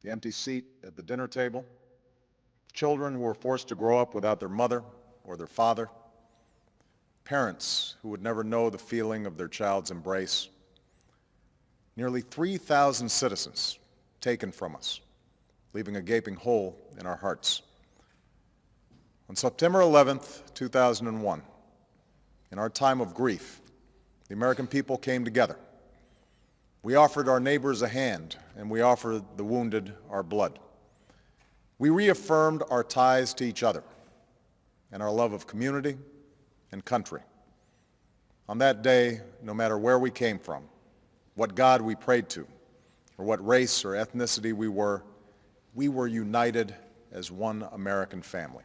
the empty seat at the dinner table, children who were forced to grow up without their mother or their father, parents who would never know the feeling of their child's embrace, nearly 3,000 citizens taken from us, leaving a gaping hole in our hearts. On September 11th, 2001, in our time of grief, the American people came together. We offered our neighbors a hand, and we offered the wounded our blood. We reaffirmed our ties to each other and our love of community and country. On that day, no matter where we came from, what God we prayed to, or what race or ethnicity we were united as one American family.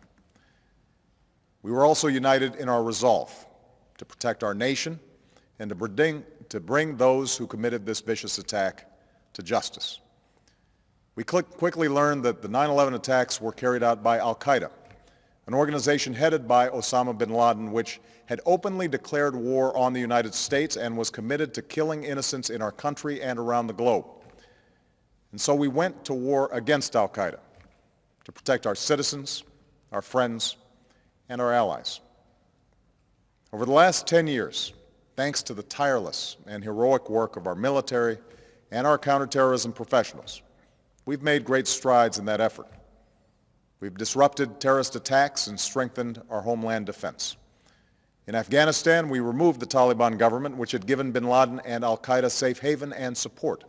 We were also united in our resolve to protect our nation and to bring those who committed this vicious attack to justice. We quickly learned that the 9/11 attacks were carried out by Al-Qaeda, an organization headed by Osama bin Laden, which had openly declared war on the United States and was committed to killing innocents in our country and around the globe. And so we went to war against Al-Qaeda to protect our citizens, our friends, and our allies. Over the last 10 years, thanks to the tireless and heroic work of our military and our counterterrorism professionals, we've made great strides in that effort. We've disrupted terrorist attacks and strengthened our homeland defense. In Afghanistan, we removed the Taliban government, which had given bin Laden and al-Qaeda safe haven and support.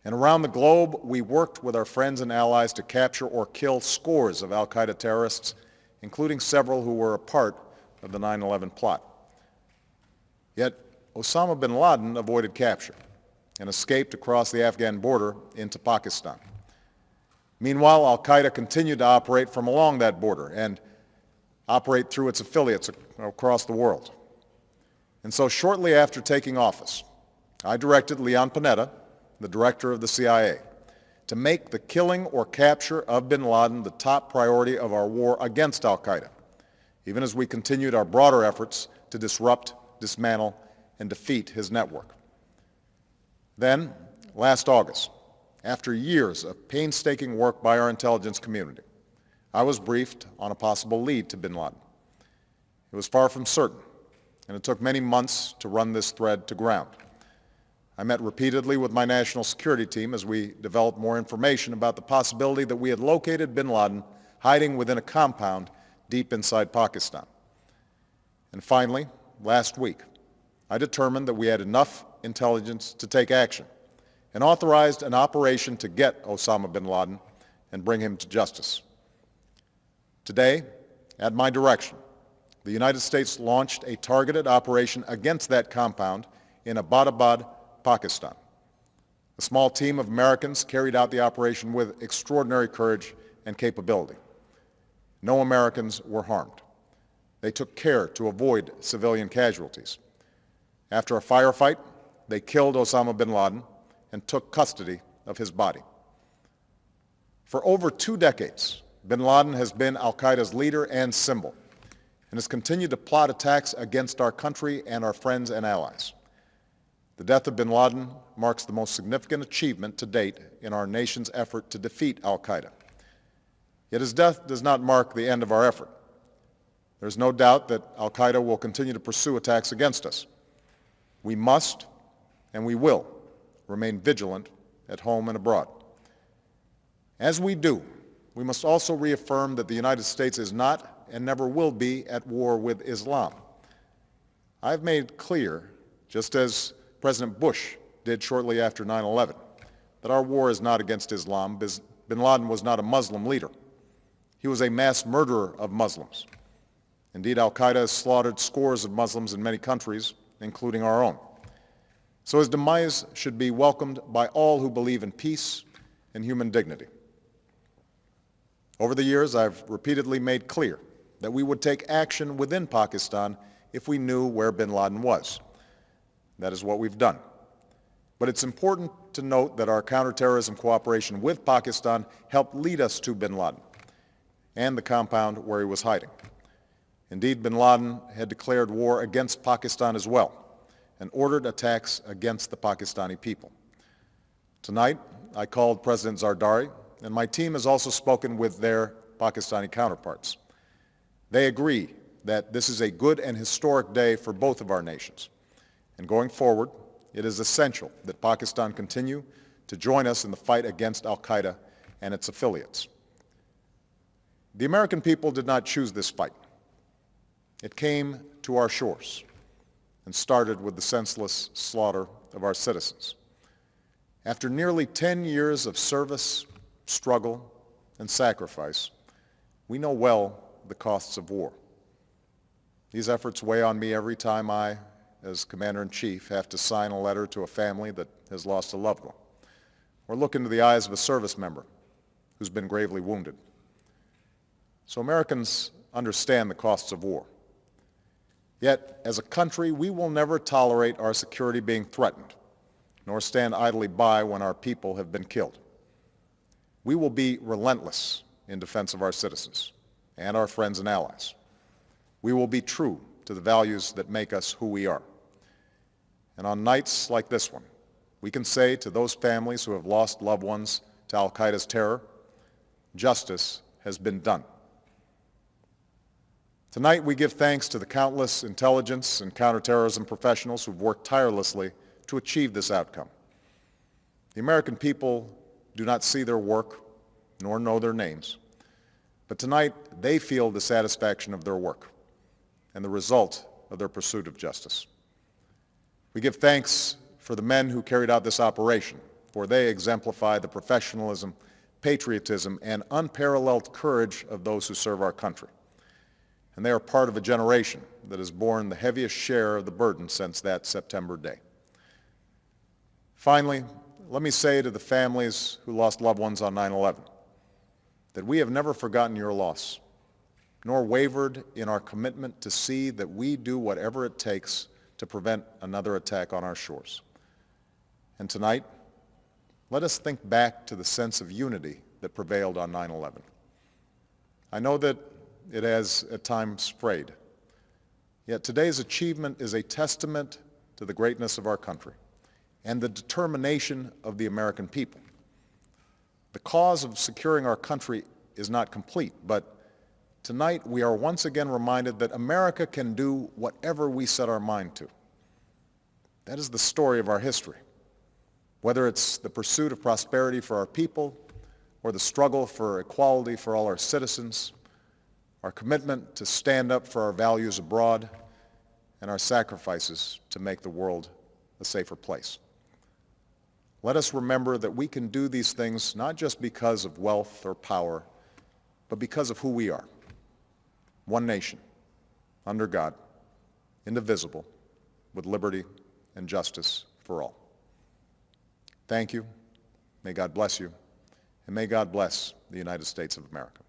And around the globe, we worked with our friends and allies to capture or kill scores of al-Qaeda terrorists, including several who were a part of the 9/11 plot. Yet, Osama bin Laden avoided capture and escaped across the Afghan border into Pakistan. Meanwhile, al-Qaeda continued to operate from along that border and operate through its affiliates across the world. And so shortly after taking office, I directed Leon Panetta, the director of the CIA, to make the killing or capture of bin Laden the top priority of our war against al-Qaeda, even as we continued our broader efforts to disrupt, dismantle, and defeat his network. Then, last August, after years of painstaking work by our intelligence community, I was briefed on a possible lead to bin Laden. It was far from certain, and it took many months to run this thread to ground. I met repeatedly with my national security team as we developed more information about the possibility that we had located bin Laden hiding within a compound deep inside Pakistan. And finally, last week, I determined that we had enough intelligence to take action and authorized an operation to get Osama bin Laden and bring him to justice. Today, at my direction, the United States launched a targeted operation against that compound in Abbottabad, Pakistan. A small team of Americans carried out the operation with extraordinary courage and capability. No Americans were harmed. They took care to avoid civilian casualties. After a firefight, they killed Osama bin Laden and took custody of his body. For over 2 decades, bin Laden has been al-Qaeda's leader and symbol, and has continued to plot attacks against our country and our friends and allies. The death of bin Laden marks the most significant achievement to date in our nation's effort to defeat al-Qaeda. Yet his death does not mark the end of our effort. There is no doubt that al-Qaeda will continue to pursue attacks against us. We must, and we will, remain vigilant at home and abroad. As we do, we must also reaffirm that the United States is not and never will be at war with Islam. I've made clear, just as President Bush did shortly after 9/11, that our war is not against Islam. Bin Laden was not a Muslim leader. He was a mass murderer of Muslims. Indeed, al-Qaeda has slaughtered scores of Muslims in many countries, including our own. So his demise should be welcomed by all who believe in peace and human dignity. Over the years, I've repeatedly made clear that we would take action within Pakistan if we knew where bin Laden was. That is what we've done. But it's important to note that our counterterrorism cooperation with Pakistan helped lead us to bin Laden and the compound where he was hiding. Indeed, bin Laden had declared war against Pakistan as well and ordered attacks against the Pakistani people. Tonight, I called President Zardari, and my team has also spoken with their Pakistani counterparts. They agree that this is a good and historic day for both of our nations. And going forward, it is essential that Pakistan continue to join us in the fight against al-Qaeda and its affiliates. The American people did not choose this fight. It came to our shores and started with the senseless slaughter of our citizens. After nearly 10 years of service, struggle, and sacrifice, we know well the costs of war. These efforts weigh on me every time I, as Commander-in-Chief, have to sign a letter to a family that has lost a loved one, or look into the eyes of a service member who's been gravely wounded. So Americans understand the costs of war. Yet, as a country, we will never tolerate our security being threatened, nor stand idly by when our people have been killed. We will be relentless in defense of our citizens and our friends and allies. We will be true to the values that make us who we are. And on nights like this one, we can say to those families who have lost loved ones to al-Qaeda's terror, justice has been done. Tonight we give thanks to the countless intelligence and counterterrorism professionals who've worked tirelessly to achieve this outcome. The American people do not see their work nor know their names, but tonight they feel the satisfaction of their work and the result of their pursuit of justice. We give thanks for the men who carried out this operation, for they exemplify the professionalism, patriotism, and unparalleled courage of those who serve our country. And they are part of a generation that has borne the heaviest share of the burden since that September day. Finally, let me say to the families who lost loved ones on 9/11 that we have never forgotten your loss, nor wavered in our commitment to see that we do whatever it takes to prevent another attack on our shores. And tonight, let us think back to the sense of unity that prevailed on 9/11. I know that it has at times frayed, yet today's achievement is a testament to the greatness of our country and the determination of the American people. The cause of securing our country is not complete, but tonight we are once again reminded that America can do whatever we set our mind to. That is the story of our history. Whether it's the pursuit of prosperity for our people or the struggle for equality for all our citizens, our commitment to stand up for our values abroad, and our sacrifices to make the world a safer place. Let us remember that we can do these things not just because of wealth or power, but because of who we are. One nation, under God, indivisible, with liberty and justice for all. Thank you. May God bless you. And may God bless the United States of America.